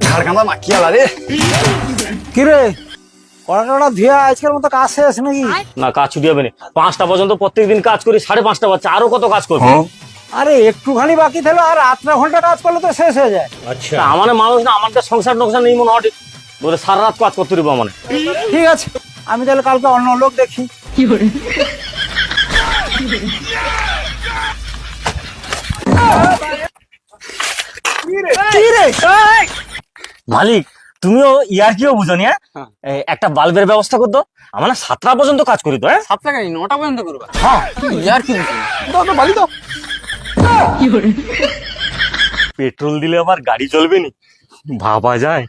ঝাড়খান্ডা মাখিয়ে আলা রে। কিরে কড়াটা ধুয়ে আজকের মতো কাজ শেষ নাকি? না, কাজ ছুটি হবে না। 5টা পর্যন্ত প্রত্যেকদিন কাজ করি, 5:30 বাজছে, আরো কত কাজ করবো? আরে একটুখানি বাকি থাকলো আর 8 ঘন্টা কাজ করলে তো শেষ হয়ে যায়। তা আমার মানুষ না, আমাদের সংসার নকশা নেই মনে হয়, বলে সারা রাত কাজ করতে দিব মানে। ঠিক আছে, আমি তাহলে কালকে অন্য লোক দেখি। মালিক, তুমিও ইয়ার কিও বুঝো নি? একটা বাল্বের ব্যবস্থা করতো, আমার না 7টা পর্যন্ত কাজ করি তো। 7টা কেন 9টা পর্যন্ত করবা? হ্যাঁ, ইয়ার কি দাও তো বালি দাও। পেট্রোল দিলে আবার গাড়ি চলবে নি, ভাবা যায়।